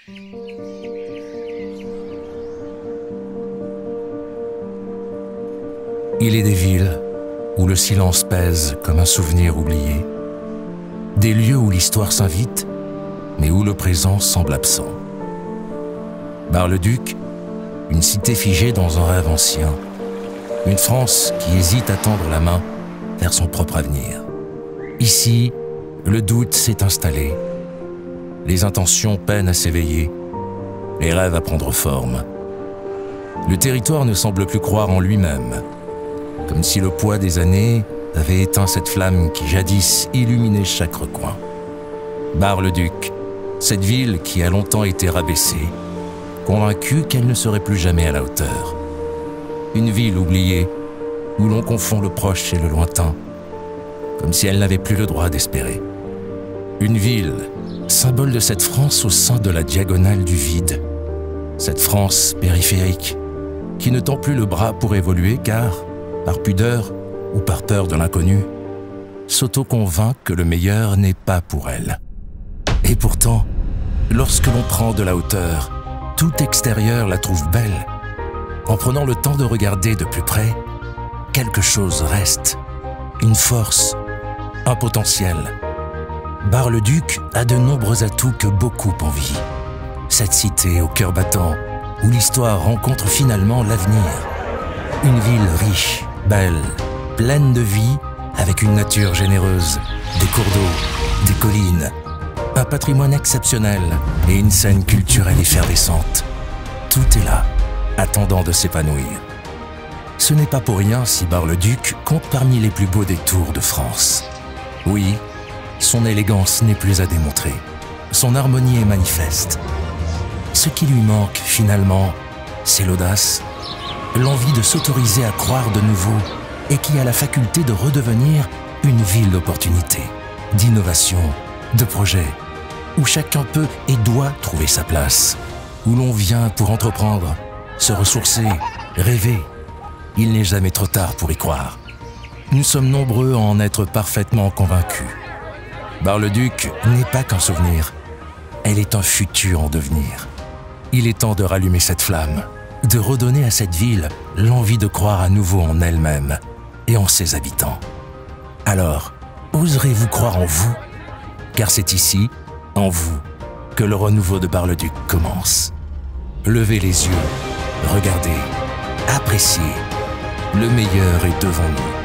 Il est des villes où le silence pèse comme un souvenir oublié, des lieux où l'histoire s'invite, mais où le présent semble absent. Bar-le-Duc, une cité figée dans un rêve ancien, une France qui hésite à tendre la main vers son propre avenir. Ici, le doute s'est installé, les intentions peinent à s'éveiller, les rêves à prendre forme. Le territoire ne semble plus croire en lui-même, comme si le poids des années avait éteint cette flamme qui jadis illuminait chaque recoin. Bar-le-Duc, cette ville qui a longtemps été rabaissée, convaincue qu'elle ne serait plus jamais à la hauteur. Une ville oubliée, où l'on confond le proche et le lointain, comme si elle n'avait plus le droit d'espérer. Une ville, symbole de cette France au sein de la diagonale du vide. Cette France périphérique, qui ne tend plus le bras pour évoluer car, par pudeur ou par peur de l'inconnu, s'auto-convainc que le meilleur n'est pas pour elle. Et pourtant, lorsque l'on prend de la hauteur, tout extérieur la trouve belle. En prenant le temps de regarder de plus près, quelque chose reste, une force, un potentiel. Bar-le-Duc a de nombreux atouts que beaucoup envient. Cette cité au cœur battant, où l'histoire rencontre finalement l'avenir. Une ville riche, belle, pleine de vie, avec une nature généreuse, des cours d'eau, des collines, un patrimoine exceptionnel et une scène culturelle effervescente. Tout est là, attendant de s'épanouir. Ce n'est pas pour rien si Bar-le-Duc compte parmi les plus beaux détours de France. Oui, son élégance n'est plus à démontrer. Son harmonie est manifeste. Ce qui lui manque, finalement, c'est l'audace, l'envie de s'autoriser à croire de nouveau et qui a la faculté de redevenir une ville d'opportunités, d'innovation, de projets, où chacun peut et doit trouver sa place, où l'on vient pour entreprendre, se ressourcer, rêver. Il n'est jamais trop tard pour y croire. Nous sommes nombreux à en être parfaitement convaincus. Bar-le-Duc n'est pas qu'un souvenir, elle est un futur en devenir. Il est temps de rallumer cette flamme, de redonner à cette ville l'envie de croire à nouveau en elle-même et en ses habitants. Alors, oserez-vous croire en vous? Car c'est ici, en vous, que le renouveau de Bar-le-Duc commence. Levez les yeux, regardez, appréciez. Le meilleur est devant nous.